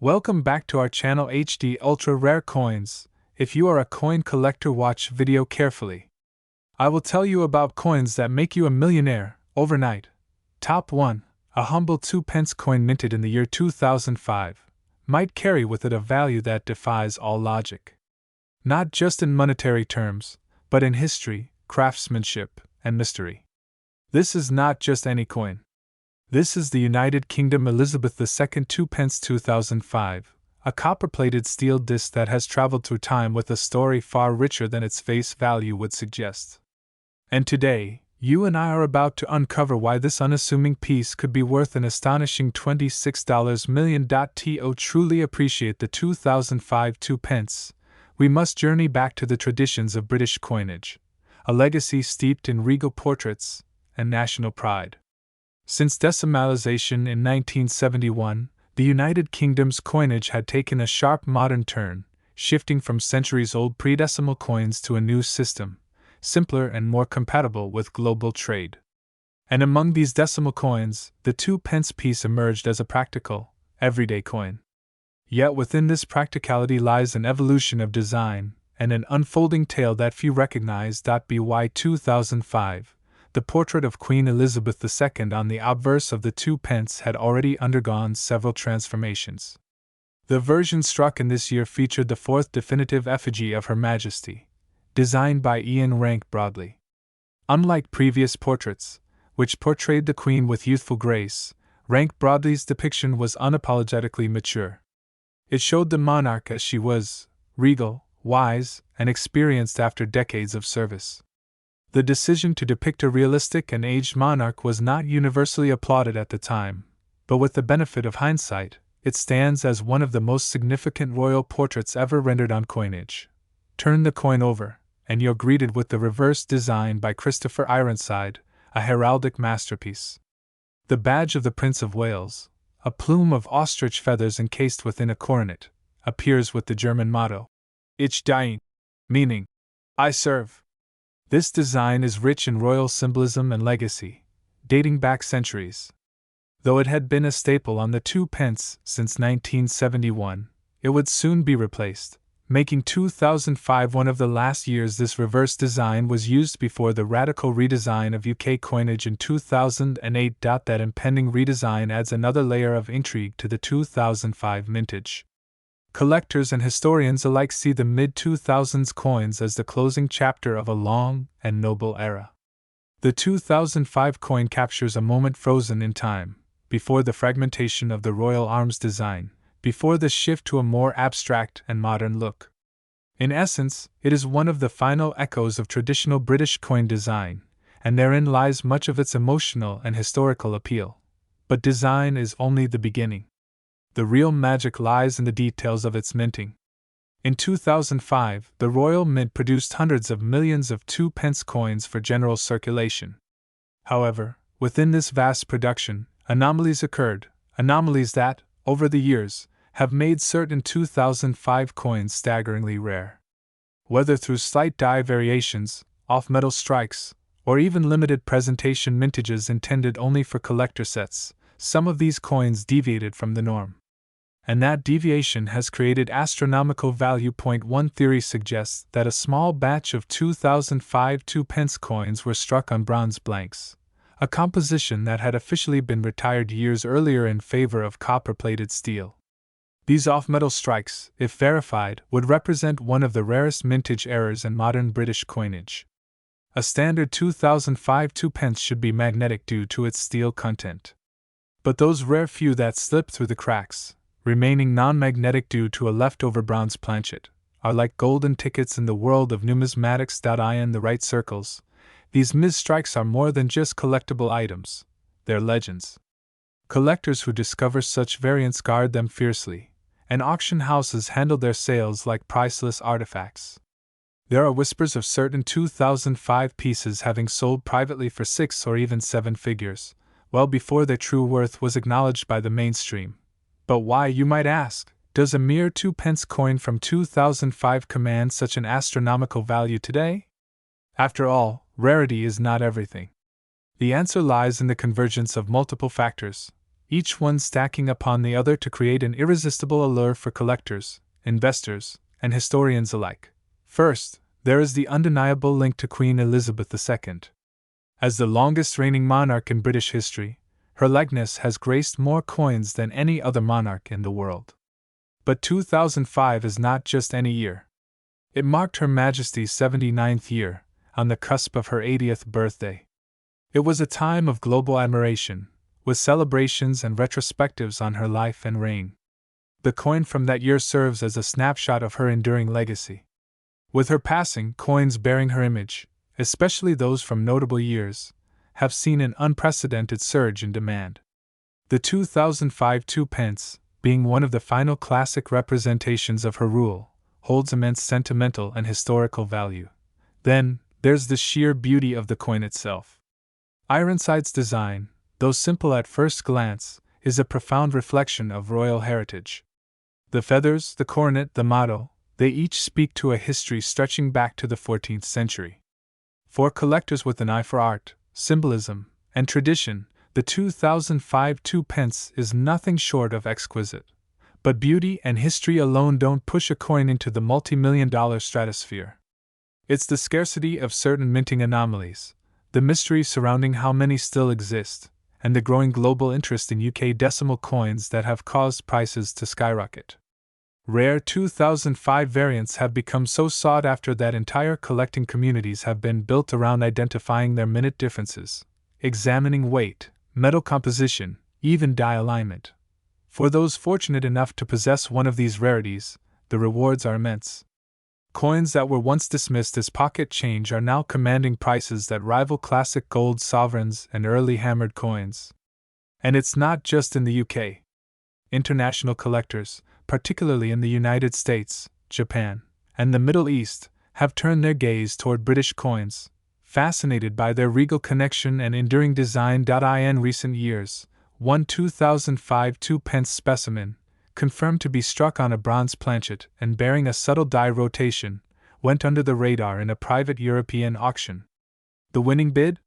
Welcome back to our channel HD Ultra Rare Coins. If you are a coin collector, watch video carefully. I will tell you about coins that make you a millionaire overnight. Top 1. A humble 2 pence coin minted in the year 2005 might carry with it a value that defies all logic. Not just in monetary terms, but in history, craftsmanship, and mystery. This is not just any coin. This is the United Kingdom Elizabeth II 2 pence 2005, a copper-plated steel disc that has traveled through time with a story far richer than its face value would suggest. And today, you and I are about to uncover why this unassuming piece could be worth an astonishing $26 million. To truly appreciate the 2005 2 pence, we must journey back to the traditions of British coinage, a legacy steeped in regal portraits and national pride. Since decimalization in 1971, the United Kingdom's coinage had taken a sharp modern turn, shifting from centuries-old pre-decimal coins to a new system, simpler and more compatible with global trade. And among these decimal coins, the 2 pence piece emerged as a practical, everyday coin. Yet within this practicality lies an evolution of design and an unfolding tale that few recognize. By 2005, the portrait of Queen Elizabeth II on the obverse of the 2 pence had already undergone several transformations. The version struck in this year featured the fourth definitive effigy of Her Majesty, designed by Ian Rank-Broadley. Unlike previous portraits, which portrayed the Queen with youthful grace, Rank-Broadley's depiction was unapologetically mature. It showed the monarch as she was, regal, wise, and experienced after decades of service. The decision to depict a realistic and aged monarch was not universally applauded at the time, but with the benefit of hindsight, it stands as one of the most significant royal portraits ever rendered on coinage. Turn the coin over, and you're greeted with the reverse design by Christopher Ironside, a heraldic masterpiece. The badge of the Prince of Wales, a plume of ostrich feathers encased within a coronet, appears with the German motto, Ich diene, meaning, I serve. This design is rich in royal symbolism and legacy, dating back centuries. Though it had been a staple on the 2 pence since 1971, it would soon be replaced, making 2005 one of the last years this reverse design was used before the radical redesign of UK coinage in 2008. That impending redesign adds another layer of intrigue to the 2005 mintage. Collectors and historians alike see the mid-2000s coins as the closing chapter of a long and noble era. The 2005 coin captures a moment frozen in time, before the fragmentation of the royal arms design, before the shift to a more abstract and modern look. In essence, it is one of the final echoes of traditional British coin design, and therein lies much of its emotional and historical appeal. But design is only the beginning. The real magic lies in the details of its minting. In 2005, the Royal Mint produced hundreds of millions of 2 pence coins for general circulation. However, within this vast production, anomalies occurred, anomalies that, over the years, have made certain 2005 coins staggeringly rare. Whether through slight die variations, off-metal strikes, or even limited presentation mintages intended only for collector sets, some of these coins deviated from the norm. And that deviation has created astronomical value. One theory suggests that a small batch of 2005 2 pence coins were struck on bronze blanks, a composition that had officially been retired years earlier in favor of copper-plated steel. These off-metal strikes, if verified, would represent one of the rarest mintage errors in modern British coinage. A standard 2005 2 pence should be magnetic due to its steel content. But those rare few that slip through the cracks, remaining non-magnetic due to a leftover bronze planchet, are like golden tickets in the world of numismatics. In the right circles, these mis-strikes are more than just collectible items, they're legends. Collectors who discover such variants guard them fiercely, and auction houses handle their sales like priceless artifacts. There are whispers of certain 2005 pieces having sold privately for 6 or even 7 figures, well before their true worth was acknowledged by the mainstream. But why, you might ask, does a mere 2 pence coin from 2005 command such an astronomical value today? After all, rarity is not everything. The answer lies in the convergence of multiple factors, each one stacking upon the other to create an irresistible allure for collectors, investors, and historians alike. First, there is the undeniable link to Queen Elizabeth II. As the longest reigning monarch in British history, her likeness has graced more coins than any other monarch in the world. But 2005 is not just any year. It marked Her Majesty's 79th year, on the cusp of her 80th birthday. It was a time of global admiration, with celebrations and retrospectives on her life and reign. The coin from that year serves as a snapshot of her enduring legacy. With her passing, coins bearing her image, especially those from notable years, have seen an unprecedented surge in demand. The 2005 2p, being one of the final classic representations of her rule, holds immense sentimental and historical value. Then, there's the sheer beauty of the coin itself. Ironside's design, though simple at first glance, is a profound reflection of royal heritage. The feathers, the coronet, the motto, they each speak to a history stretching back to the 14th century. For collectors with an eye for art, symbolism, and tradition, the 2005 2p is nothing short of exquisite. But beauty and history alone don't push a coin into the multi-million-dollar stratosphere. It's the scarcity of certain minting anomalies, the mystery surrounding how many still exist, and the growing global interest in UK decimal coins that have caused prices to skyrocket. Rare 2005 variants have become so sought after that entire collecting communities have been built around identifying their minute differences, examining weight, metal composition, even die alignment. For those fortunate enough to possess one of these rarities, the rewards are immense. Coins that were once dismissed as pocket change are now commanding prices that rival classic gold sovereigns and early hammered coins. And it's not just in the UK. International collectors, particularly in the United States, Japan, and the Middle East, have turned their gaze toward British coins, fascinated by their regal connection and enduring design. In recent years, one 2005 2p specimen, confirmed to be struck on a bronze planchet and bearing a subtle die rotation, went under the radar in a private European auction. The winning bid?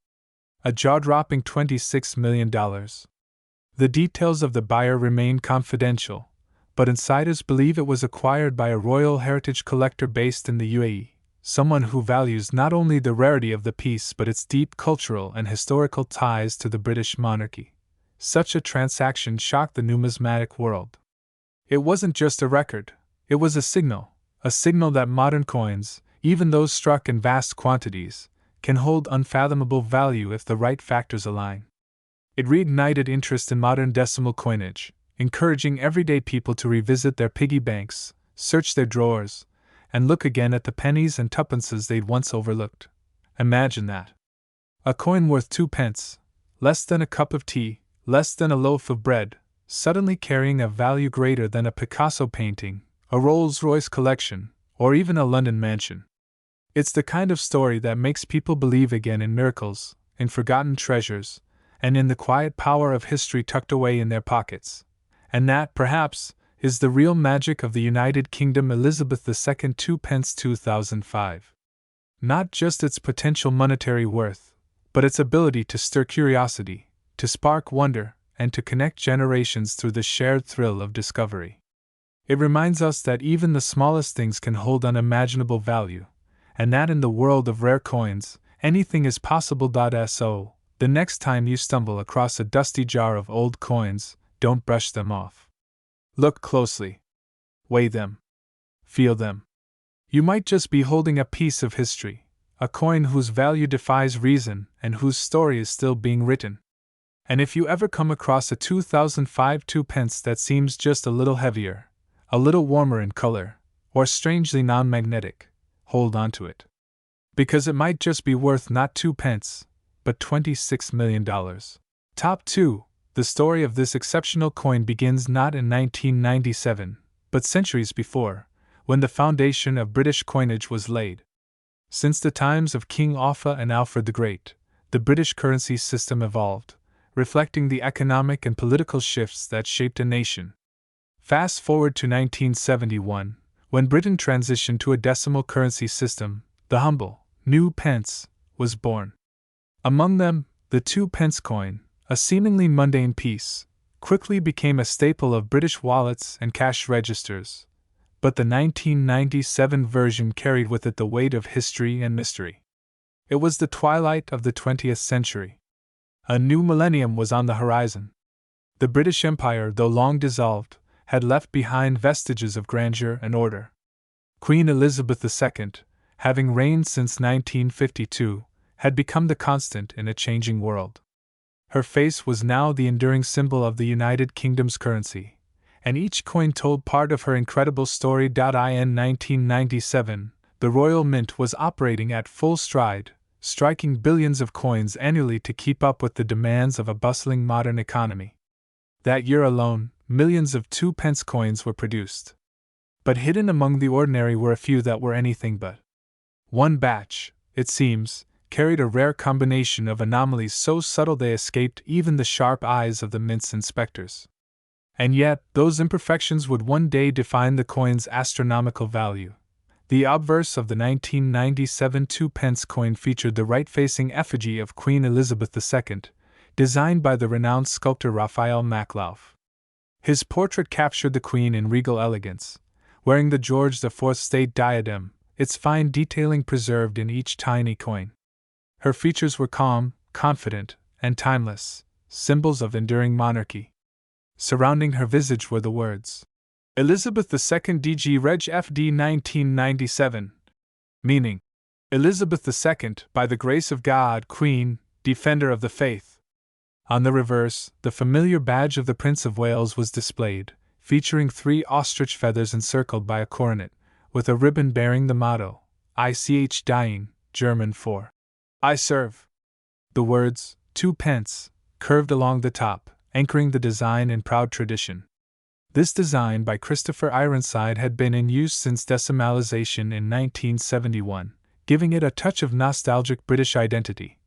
A jaw-dropping $26 million. The details of the buyer remain confidential, but insiders believe it was acquired by a royal heritage collector based in the UAE, someone who values not only the rarity of the piece but its deep cultural and historical ties to the British monarchy. Such a transaction shocked the numismatic world. It wasn't just a record, it was a signal that modern coins, even those struck in vast quantities, can hold unfathomable value if the right factors align. It reignited interest in modern decimal coinage, encouraging everyday people to revisit their piggy banks, search their drawers, and look again at the pennies and tuppences they'd once overlooked. Imagine that. A coin worth 2p, less than a cup of tea, less than a loaf of bread, suddenly carrying a value greater than a Picasso painting, a Rolls-Royce collection, or even a London mansion. It's the kind of story that makes people believe again in miracles, in forgotten treasures, and in the quiet power of history tucked away in their pockets. And that, perhaps, is the real magic of the United Kingdom Elizabeth II 2p 2005. Not just its potential monetary worth, but its ability to stir curiosity, to spark wonder, and to connect generations through the shared thrill of discovery. It reminds us that even the smallest things can hold unimaginable value, and that in the world of rare coins, anything is possible. So, the next time you stumble across a dusty jar of old coins, don't brush them off. Look closely. Weigh them. Feel them. You might just be holding a piece of history, a coin whose value defies reason and whose story is still being written. And if you ever come across a 2005 2p that seems just a little heavier, a little warmer in color, or strangely non-magnetic, hold on to it. Because it might just be worth not 2p, but $26 million. Top 2. The story of this exceptional coin begins not in 1997, but centuries before, when the foundation of British coinage was laid. Since the times of King Offa and Alfred the Great, the British currency system evolved, reflecting the economic and political shifts that shaped a nation. Fast forward to 1971, when Britain transitioned to a decimal currency system, the humble, new pence, was born. Among them, the 2p coin, a seemingly mundane piece, quickly became a staple of British wallets and cash registers, but the 1997 version carried with it the weight of history and mystery. It was the twilight of the 20th century. A new millennium was on the horizon. The British Empire, though long dissolved, had left behind vestiges of grandeur and order. Queen Elizabeth II, having reigned since 1952, had become the constant in a changing world. Her face was now the enduring symbol of the United Kingdom's currency, and each coin told part of her incredible story. In 1997, the Royal Mint was operating at full stride, striking billions of coins annually to keep up with the demands of a bustling modern economy. That year alone, millions of 2-pence coins were produced. But hidden among the ordinary were a few that were anything but. One batch, it seems, carried a rare combination of anomalies so subtle they escaped even the sharp eyes of the mint's inspectors. And yet, those imperfections would one day define the coin's astronomical value. The obverse of the 1997 2-pence coin featured the right-facing effigy of Queen Elizabeth II, designed by the renowned sculptor Raphael Maklauf. His portrait captured the Queen in regal elegance, wearing the George IV state diadem, its fine detailing preserved in each tiny coin. Her features were calm, confident, and timeless, symbols of enduring monarchy. Surrounding her visage were the words, Elizabeth II DG Reg FD 1997, meaning, Elizabeth II, by the grace of God, Queen, Defender of the Faith. On the reverse, the familiar badge of the Prince of Wales was displayed, featuring 3 ostrich feathers encircled by a coronet, with a ribbon bearing the motto, Ich dying, German for I serve. The words, 2-pence, curved along the top, anchoring the design in proud tradition. This design by Christopher Ironside had been in use since decimalization in 1971, giving it a touch of nostalgic British identity.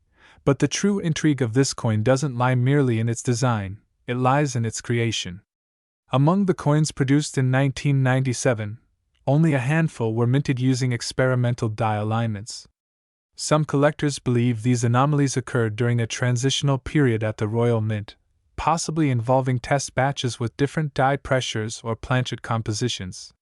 But the true intrigue of this coin doesn't lie merely in its design, it lies in its creation. Among the coins produced in 1997, only a handful were minted using experimental die alignments. Some collectors believe these anomalies occurred during a transitional period at the Royal Mint, possibly involving test batches with different die pressures or planchet compositions.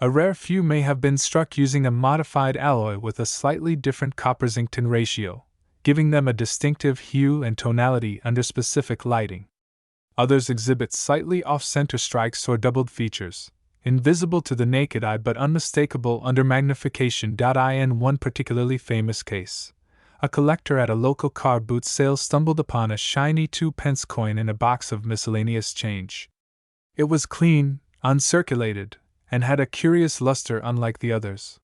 A rare few may have been struck using a modified alloy with a slightly different copper-zinc-tin ratio, giving them a distinctive hue and tonality under specific lighting. Others exhibit slightly off-center strikes or doubled features, invisible to the naked eye but unmistakable under magnification. In one particularly famous case, a collector at a local car boot sale stumbled upon a shiny 2-pence coin in a box of miscellaneous change. It was clean, uncirculated, and had a curious luster unlike the others.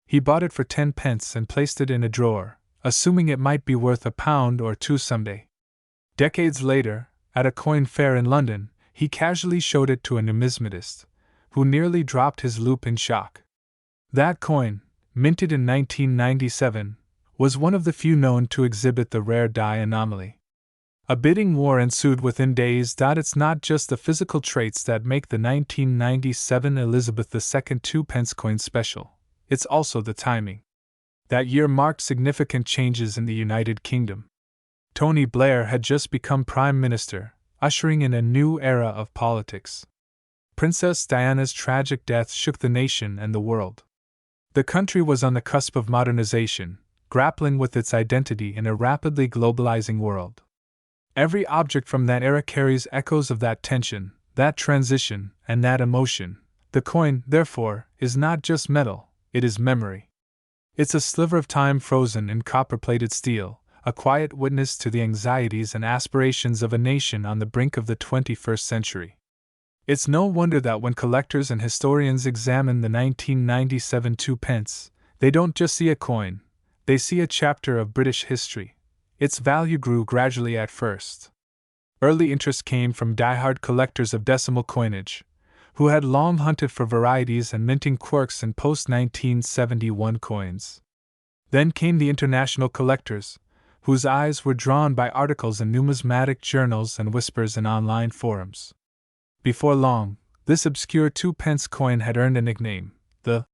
He bought it for 10 pence and placed it in a drawer, assuming it might be worth £1 or £2 someday. Decades later, at a coin fair in London, he casually showed it to a numismatist, who nearly dropped his loupe in shock. That coin, minted in 1997, was one of the few known to exhibit the rare die anomaly. A bidding war ensued within days. It's not just the physical traits that make the 1997 Elizabeth II 2-pence coin special, it's also the timing. That year marked significant changes in the United Kingdom. Tony Blair had just become Prime Minister, ushering in a new era of politics. Princess Diana's tragic death shook the nation and the world. The country was on the cusp of modernization, grappling with its identity in a rapidly globalizing world. Every object from that era carries echoes of that tension, that transition, and that emotion. The coin, therefore, is not just metal, it is memory. It's a sliver of time frozen in copper-plated steel, a quiet witness to the anxieties and aspirations of a nation on the brink of the 21st century. It's no wonder that when collectors and historians examine the 1997 2-pence, they don't just see a coin, they see a chapter of British history. Its value grew gradually at first. Early interest came from die-hard collectors of decimal coinage, who had long hunted for varieties and minting quirks in post-1971 coins. Then came the international collectors, whose eyes were drawn by articles in numismatic journals and whispers in online forums. Before long, this obscure 2-pence coin had earned a nickname, the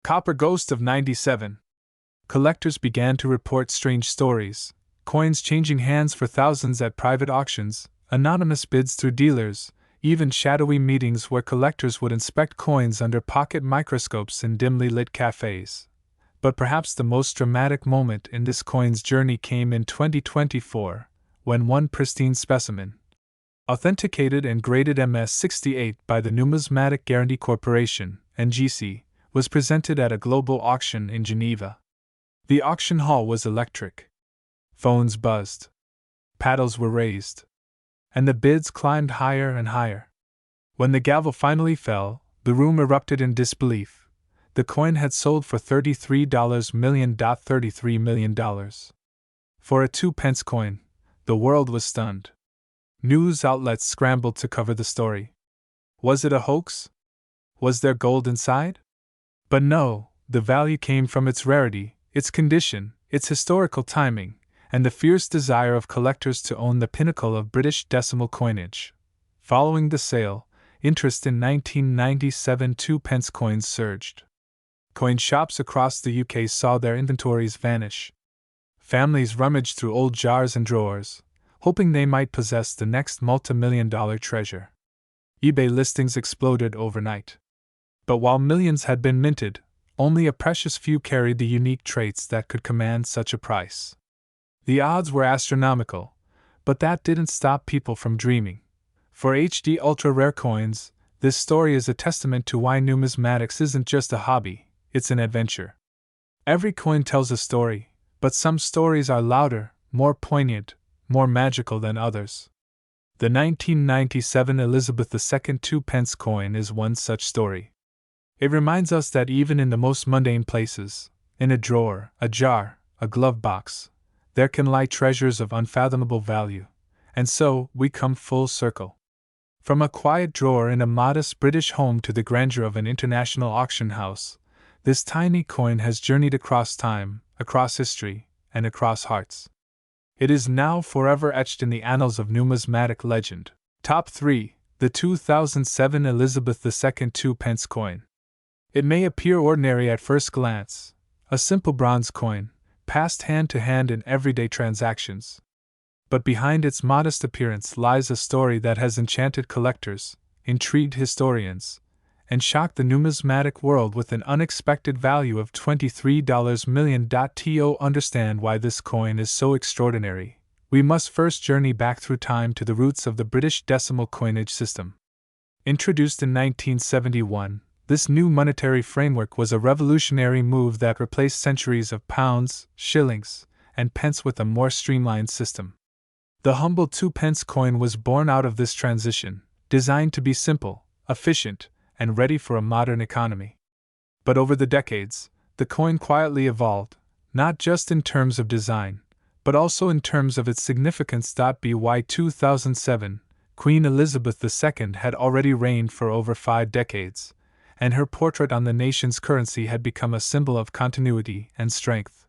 Copper Ghost of 97. Collectors began to report strange stories, coins changing hands for thousands at private auctions, anonymous bids through dealers, even shadowy meetings where collectors would inspect coins under pocket microscopes in dimly lit cafes. But perhaps the most dramatic moment in this coin's journey came in 2024, when one pristine specimen, authenticated and graded MS-68 by the Numismatic Guarantee Corporation, NGC, was presented at a global auction in Geneva. The auction hall was electric. Phones buzzed. Paddles were raised. And the bids climbed higher and higher. When the gavel finally fell, the room erupted in disbelief. The coin had sold for $33 million. $33 million. For a 2-pence coin, the world was stunned. News outlets scrambled to cover the story. Was it a hoax? Was there gold inside? But no, the value came from its rarity, its condition, its historical timing, and the fierce desire of collectors to own the pinnacle of British decimal coinage. Following the sale, interest in 1997 2-pence coins surged. Coin shops across the UK saw their inventories vanish. Families rummaged through old jars and drawers, hoping they might possess the next multi-million-dollar treasure. eBay listings exploded overnight. But while millions had been minted, only a precious few carried the unique traits that could command such a price. The odds were astronomical, but that didn't stop people from dreaming. For HD ultra-rare coins, this story is a testament to why numismatics isn't just a hobby, it's an adventure. Every coin tells a story, but some stories are louder, more poignant, more magical than others. The 1997 Elizabeth II 2-pence coin is one such story. It reminds us that even in the most mundane places, in a drawer, a jar, a glove box, there can lie treasures of unfathomable value. And so, we come full circle. From a quiet drawer in a modest British home to the grandeur of an international auction house, this tiny coin has journeyed across time, across history, and across hearts. It is now forever etched in the annals of numismatic legend. Top 3. The 2007 Elizabeth II 2-pence coin. It may appear ordinary at first glance, a simple bronze coin, passed hand to hand in everyday transactions. But behind its modest appearance lies a story that has enchanted collectors, intrigued historians, and shocked the numismatic world with an unexpected value of $23 million. To understand why this coin is so extraordinary, we must first journey back through time to the roots of the British decimal coinage system. Introduced in 1971, this new monetary framework was a revolutionary move that replaced centuries of pounds, shillings, and pence with a more streamlined system. The humble 2-pence coin was born out of this transition, designed to be simple, efficient, and ready for a modern economy. But over the decades, the coin quietly evolved, not just in terms of design, but also in terms of its significance. By 2007, Queen Elizabeth II had already reigned for over 5 decades, and her portrait on the nation's currency had become a symbol of continuity and strength.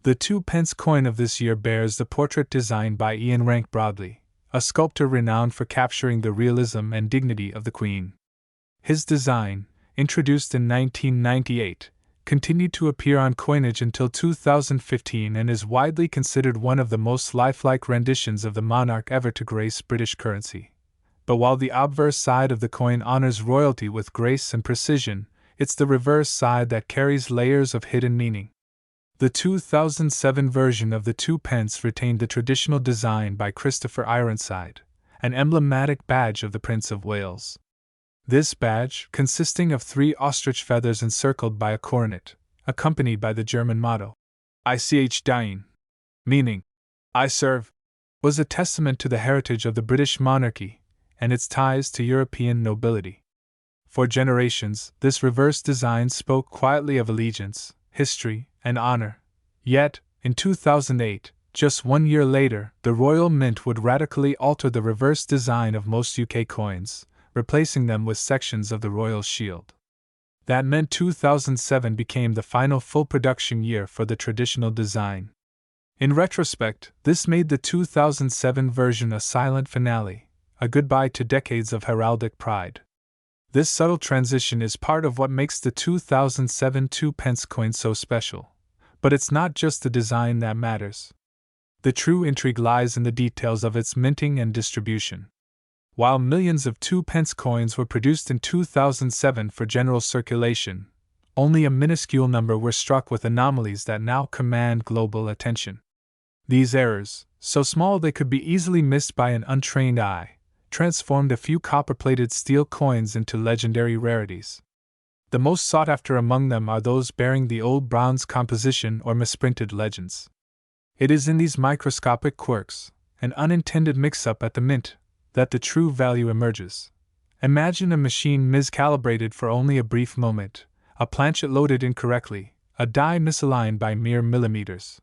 The 2-pence coin of this year bears the portrait designed by Ian Rank-Broadley, a sculptor renowned for capturing the realism and dignity of the Queen. His design, introduced in 1998, continued to appear on coinage until 2015 and is widely considered one of the most lifelike renditions of the monarch ever to grace British currency. But while the obverse side of the coin honors royalty with grace and precision, it's the reverse side that carries layers of hidden meaning. The 2007 version of the 2-pence retained the traditional design by Christopher Ironside, an emblematic badge of the Prince of Wales. This badge, consisting of 3 ostrich feathers encircled by a coronet, accompanied by the German motto, Ich diene, meaning, I serve, was a testament to the heritage of the British monarchy and its ties to European nobility. For generations, this reverse design spoke quietly of allegiance, history, and honor. Yet, in 2008, just 1 year later, the Royal Mint would radically alter the reverse design of most UK coins, replacing them with sections of the Royal Shield. That meant 2007 became the final full production year for the traditional design. In retrospect, this made the 2007 version a silent finale, a goodbye to decades of heraldic pride. This subtle transition is part of what makes the 2007 2-pence coin so special. But it's not just the design that matters. The true intrigue lies in the details of its minting and distribution. While millions of 2-pence coins were produced in 2007 for general circulation, only a minuscule number were struck with anomalies that now command global attention. These errors, so small they could be easily missed by an untrained eye, transformed a few copper-plated steel coins into legendary rarities. The most sought after among them are those bearing the old bronze composition or misprinted legends. It is in these microscopic quirks, an unintended mix-up at the mint, that the true value emerges. Imagine a machine miscalibrated for only a brief moment, a planchet loaded incorrectly, a die misaligned by mere millimeters.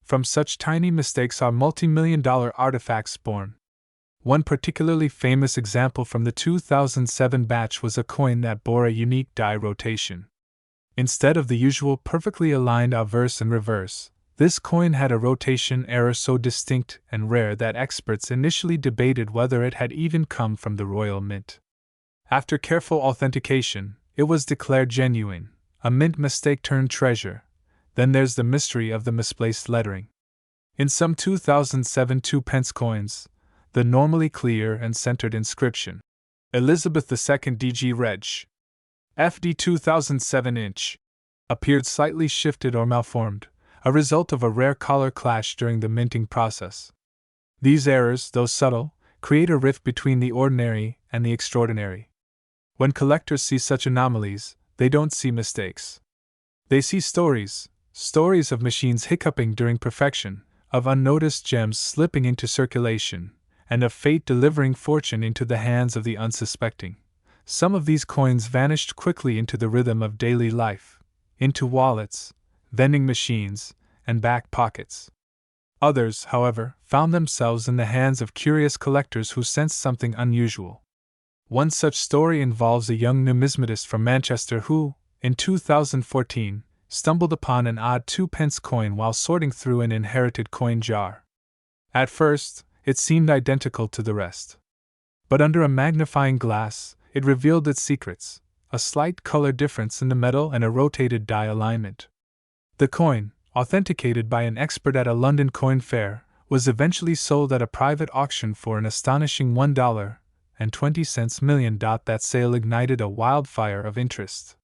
From such tiny mistakes are multi-million-dollar artifacts born. One particularly famous example from the 2007 batch was a coin that bore a unique die rotation. Instead of the usual perfectly aligned obverse and reverse, this coin had a rotation error so distinct and rare that experts initially debated whether it had even come from the Royal Mint. After careful authentication, it was declared genuine, a mint mistake turned treasure. Then there's the mystery of the misplaced lettering. In some 2007 2-pence coins, the normally clear and centered inscription, Elizabeth II DG Reg. FD 2007 inch, appeared slightly shifted or malformed, a result of a rare color clash during the minting process. These errors, though subtle, create a rift between the ordinary and the extraordinary. When collectors see such anomalies, they don't see mistakes. They see stories of machines hiccuping during perfection, of unnoticed gems slipping into circulation, and of fate delivering fortune into the hands of the unsuspecting. Some of these coins vanished quickly into the rhythm of daily life, into wallets, vending machines, and back pockets. Others, however, found themselves in the hands of curious collectors who sensed something unusual. One such story involves a young numismatist from Manchester who, in 2014, stumbled upon an odd 2-pence coin while sorting through an inherited coin jar. At first, it seemed identical to the rest. But under a magnifying glass, it revealed its secrets: a slight color difference in the metal and a rotated die alignment. The coin, authenticated by an expert at a London coin fair, was eventually sold at a private auction for an astonishing $1.20 million. That sale ignited a wildfire of interest.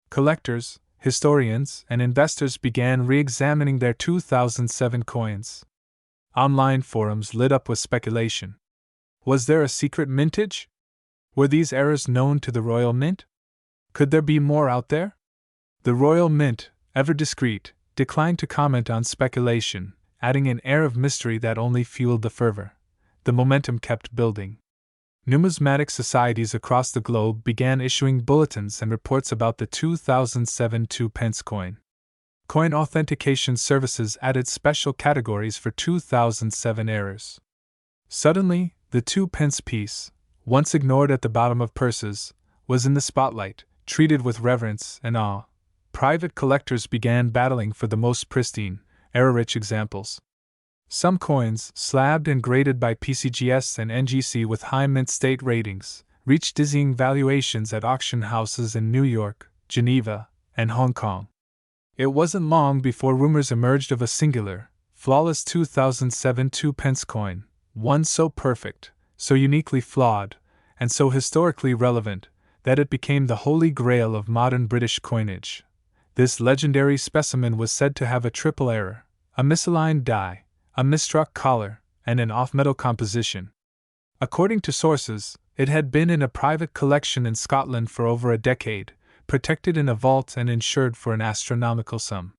Collectors, historians, and investors began re-examining their 2007 coins. Online forums lit up with speculation. Was there a secret mintage? Were these errors known to the Royal Mint? Could there be more out there? The Royal Mint, ever discreet, declined to comment on speculation, adding an air of mystery that only fueled the fervor. The momentum kept building. Numismatic societies across the globe began issuing bulletins and reports about the 2007 2-pence coin. Coin authentication services added special categories for 2007 errors. Suddenly, the 2-pence piece, once ignored at the bottom of purses, was in the spotlight, treated with reverence and awe. Private collectors began battling for the most pristine, error-rich examples. Some coins, slabbed and graded by PCGS and NGC with high mint state ratings, reached dizzying valuations at auction houses in New York, Geneva, and Hong Kong. It wasn't long before rumors emerged of a singular, flawless 2007 2-pence coin, one so perfect, so uniquely flawed, and so historically relevant, that it became the holy grail of modern British coinage. This legendary specimen was said to have a triple error: a misaligned die, a misstruck collar, and an off-metal composition. According to sources, it had been in a private collection in Scotland for over a decade, protected in a vault and insured for an astronomical sum.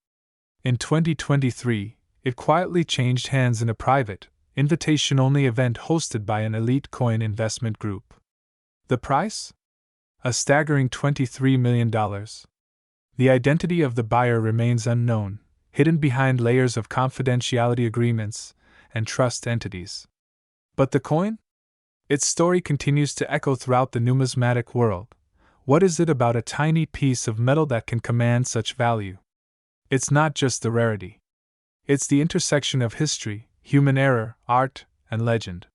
In 2023, it quietly changed hands in a private, invitation-only event hosted by an elite coin investment group. The price? A staggering $23 million. The identity of the buyer remains unknown, hidden behind layers of confidentiality agreements and trust entities. But the coin? Its story continues to echo throughout the numismatic world. What is it about a tiny piece of metal that can command such value? It's not just the rarity. It's the intersection of history, human error, art, and legend.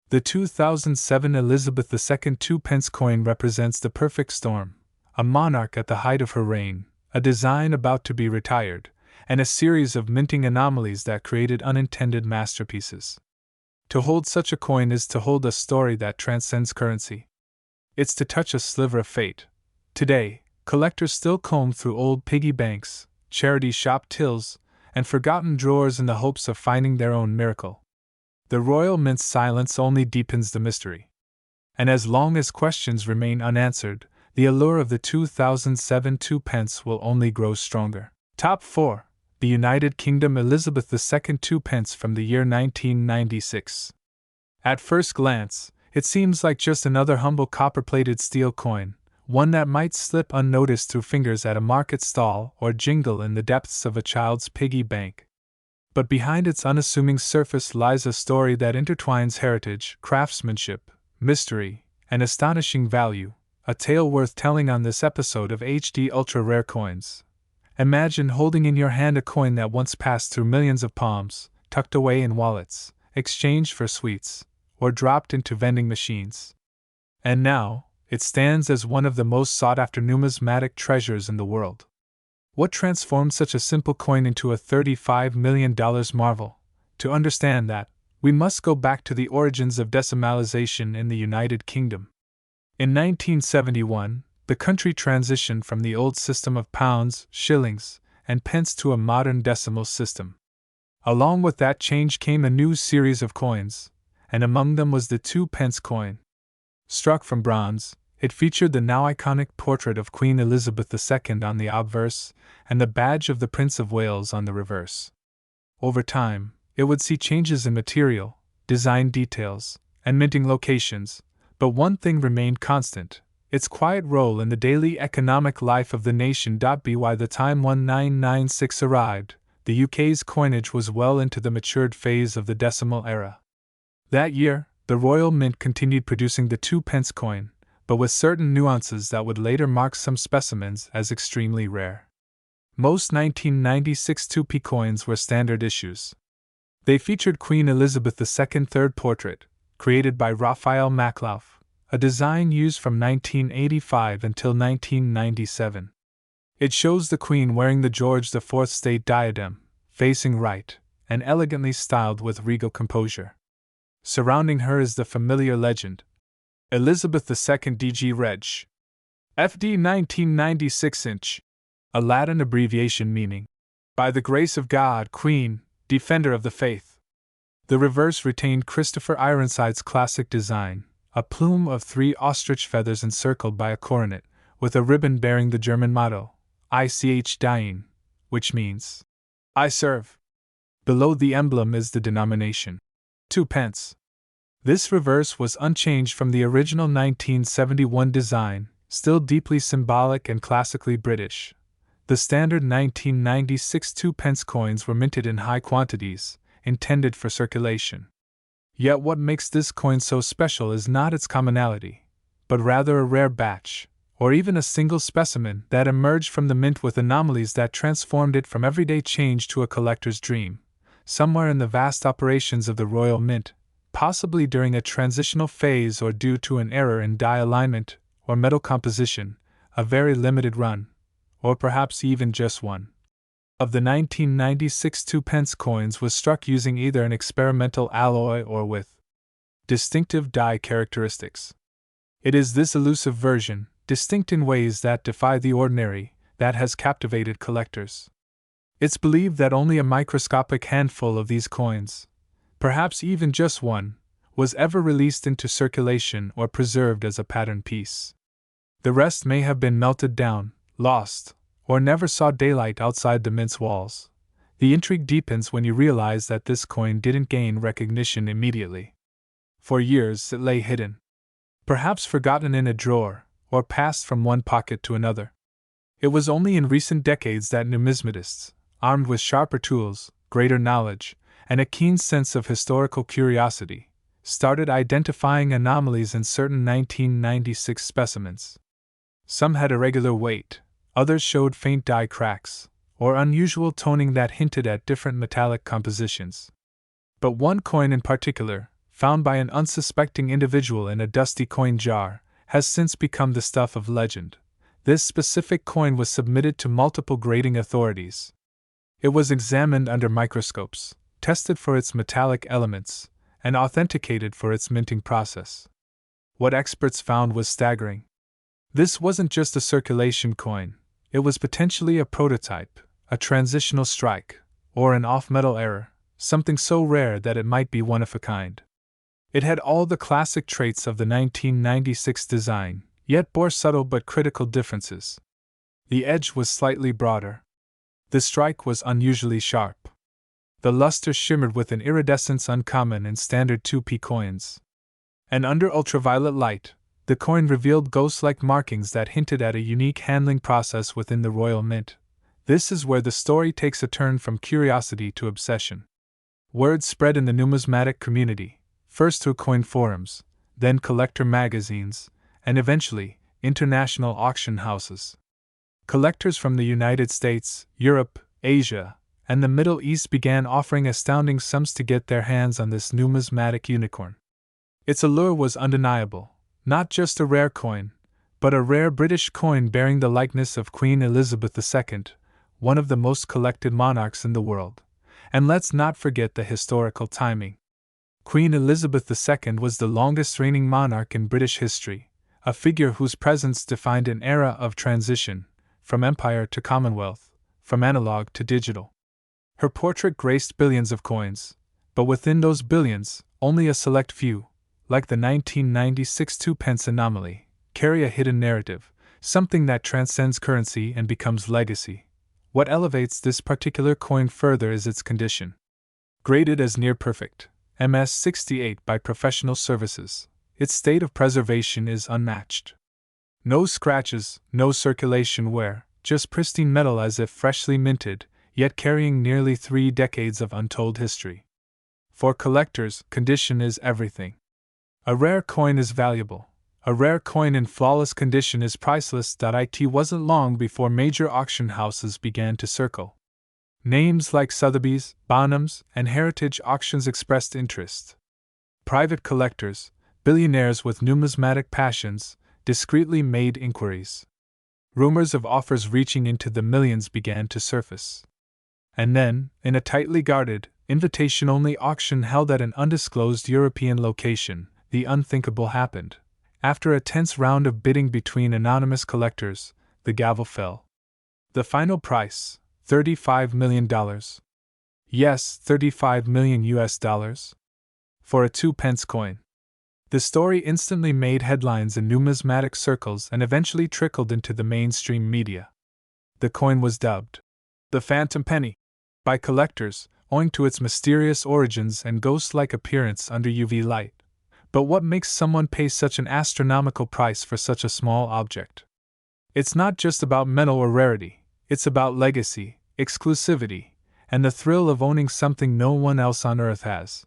The 2007 Elizabeth II 2-pence coin represents the perfect storm: a monarch at the height of her reign, a design about to be retired, and a series of minting anomalies that created unintended masterpieces. To hold such a coin is to hold a story that transcends currency. It's to touch a sliver of fate. Today, collectors still comb through old piggy banks, charity shop tills, and forgotten drawers in the hopes of finding their own miracle. The Royal Mint's silence only deepens the mystery. And as long as questions remain unanswered, the allure of the 2007 2p will only grow stronger. Top 4. The United Kingdom Elizabeth II 2p from the year 1996. At first glance, it seems like just another humble copper-plated steel coin, one that might slip unnoticed through fingers at a market stall or jingle in the depths of a child's piggy bank. But behind its unassuming surface lies a story that intertwines heritage, craftsmanship, mystery, and astonishing value, a tale worth telling on this episode of HD Ultra Rare Coins. Imagine holding in your hand a coin that once passed through millions of palms, tucked away in wallets, exchanged for sweets, or dropped into vending machines. And now, it stands as one of the most sought-after numismatic treasures in the world. What transformed such a simple coin into a $35 million marvel? To understand that, we must go back to the origins of decimalization in the United Kingdom. In 1971, the country transitioned from the old system of pounds, shillings, and pence to a modern decimal system. Along with that change came a new series of coins, and among them was the 2p coin. Struck from bronze, it featured the now iconic portrait of Queen Elizabeth II on the obverse and the badge of the Prince of Wales on the reverse. Over time, it would see changes in material, design details, and minting locations, but one thing remained constant: its quiet role in the daily economic life of the nation. By the time 1996 arrived, the UK's coinage was well into the matured phase of the decimal era. That year, the Royal Mint continued producing the 2p coin, but with certain nuances that would later mark some specimens as extremely rare. Most 1996 2p coins were standard issues. They featured Queen Elizabeth II's third portrait, created by Raphael Maklauf, a design used from 1985 until 1997. It shows the Queen wearing the George IV state diadem, facing right, and elegantly styled with regal composure. Surrounding her is the familiar legend, Elizabeth II DG Reg. FD 1996 inch, a Latin abbreviation meaning, by the grace of God, Queen, Defender of the Faith. The reverse retained Christopher Ironside's classic design, a plume of 3 ostrich feathers encircled by a coronet, with a ribbon bearing the German motto, Ich diene, which means, I serve. Below the emblem is the denomination, 2p. This reverse was unchanged from the original 1971 design, still deeply symbolic and classically British. The standard 1996 2p coins were minted in high quantities, intended for circulation. Yet what makes this coin so special is not its commonality, but rather a rare batch, or even a single specimen that emerged from the mint with anomalies that transformed it from everyday change to a collector's dream. Somewhere in the vast operations of the Royal Mint, possibly during a transitional phase or due to an error in die alignment or metal composition, a very limited run, or perhaps even just one, of the 1996 2p coins was struck using either an experimental alloy or with distinctive die characteristics. It is this elusive version, distinct in ways that defy the ordinary, that has captivated collectors. It's believed that only a microscopic handful of these coins, perhaps even just one, was ever released into circulation or preserved as a pattern piece. The rest may have been melted down, lost, or never saw daylight outside the mint's walls. The intrigue deepens when you realize that this coin didn't gain recognition immediately. For years it lay hidden, perhaps forgotten in a drawer, or passed from one pocket to another. It was only in recent decades that numismatists, armed with sharper tools, greater knowledge, and a keen sense of historical curiosity, started identifying anomalies in certain 1996 specimens. Some had irregular weight, others showed faint die cracks, or unusual toning that hinted at different metallic compositions. But one coin in particular, found by an unsuspecting individual in a dusty coin jar, has since become the stuff of legend. This specific coin was submitted to multiple grading authorities. It was examined under microscopes, tested for its metallic elements, and authenticated for its minting process. What experts found was staggering. This wasn't just a circulation coin, it was potentially a prototype, a transitional strike, or an off-metal error, something so rare that it might be one of a kind. It had all the classic traits of the 1996 design, yet bore subtle but critical differences. The edge was slightly broader. The strike was unusually sharp. The luster shimmered with an iridescence uncommon in standard 2p coins. And under ultraviolet light, the coin revealed ghost-like markings that hinted at a unique handling process within the Royal Mint. This is where the story takes a turn from curiosity to obsession. Word spread in the numismatic community, first through coin forums, then collector magazines, and eventually, international auction houses. Collectors from the United States, Europe, Asia, and the Middle East began offering astounding sums to get their hands on this numismatic unicorn. Its allure was undeniable, not just a rare coin, but a rare British coin bearing the likeness of Queen Elizabeth II, one of the most collected monarchs in the world. And let's not forget the historical timing. Queen Elizabeth II was the longest reigning monarch in British history, a figure whose presence defined an era of transition, from empire to commonwealth, from analog to digital. Her portrait graced billions of coins, but within those billions, only a select few, like the 1996 2p anomaly, carry a hidden narrative, something that transcends currency and becomes legacy. What elevates this particular coin further is its condition. Graded as near perfect, MS 68 by Professional Services, its state of preservation is unmatched. No scratches, no circulation wear, just pristine metal as if freshly minted, yet carrying nearly 3 decades of untold history. For collectors, condition is everything. A rare coin is valuable. A rare coin in flawless condition is priceless. It wasn't long before major auction houses began to circle. Names like Sotheby's, Bonhams, and Heritage Auctions expressed interest. Private collectors, billionaires with numismatic passions, discreetly made inquiries. Rumors of offers reaching into the millions began to surface. And then, in a tightly guarded, invitation-only auction held at an undisclosed European location, the unthinkable happened. After a tense round of bidding between anonymous collectors, the gavel fell. The final price, $35 million. Yes, $35 million US. For a 2p coin. The story instantly made headlines in numismatic circles and eventually trickled into the mainstream media. The coin was dubbed the Phantom Penny by collectors, owing to its mysterious origins and ghost-like appearance under UV light. But what makes someone pay such an astronomical price for such a small object? It's not just about metal or rarity, it's about legacy, exclusivity, and the thrill of owning something no one else on Earth has.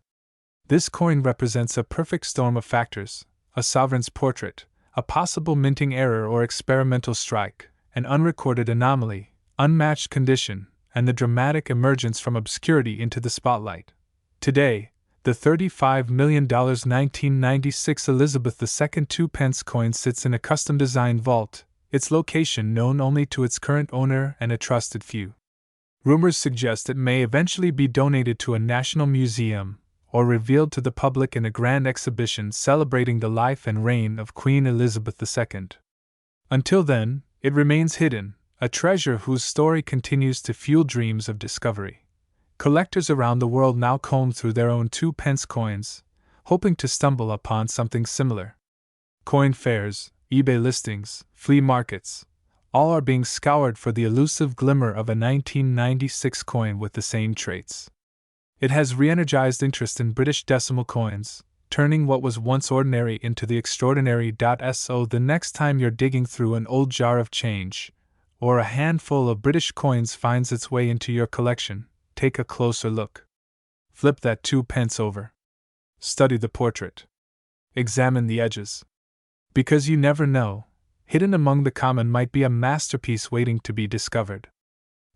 This coin represents a perfect storm of factors: a sovereign's portrait, a possible minting error or experimental strike, an unrecorded anomaly, unmatched condition, and the dramatic emergence from obscurity into the spotlight. Today, the $35 million 1996 Elizabeth II 2p coin sits in a custom-designed vault, its location known only to its current owner and a trusted few. Rumors suggest it may eventually be donated to a national museum, or revealed to the public in a grand exhibition celebrating the life and reign of Queen Elizabeth II. Until then, it remains hidden, a treasure whose story continues to fuel dreams of discovery. Collectors around the world now comb through their own 2p coins, hoping to stumble upon something similar. Coin fairs, eBay listings, flea markets, all are being scoured for the elusive glimmer of a 1996 coin with the same traits. It has re-energized interest in British decimal coins, turning what was once ordinary into the extraordinary. So the next time you're digging through an old jar of change, or a handful of British coins finds its way into your collection, take a closer look. Flip that 2p over. Study the portrait. Examine the edges. Because you never know, hidden among the common might be a masterpiece waiting to be discovered.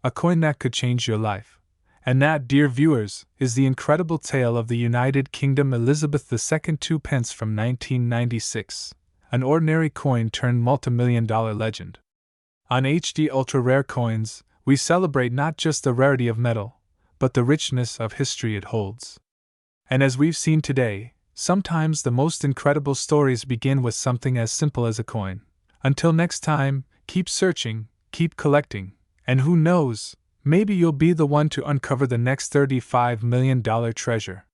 A coin that could change your life. And that, dear viewers, is the incredible tale of the United Kingdom Elizabeth II 2p from 1996, an ordinary coin turned multi-million-dollar legend. On HD Ultra Rare Coins, We celebrate not just the rarity of metal, but the richness of history it holds. And as we've seen today, sometimes the most incredible stories begin with something as simple as a coin. Until next time, keep searching, keep collecting, and who knows, maybe you'll be the one to uncover the next $35 million treasure.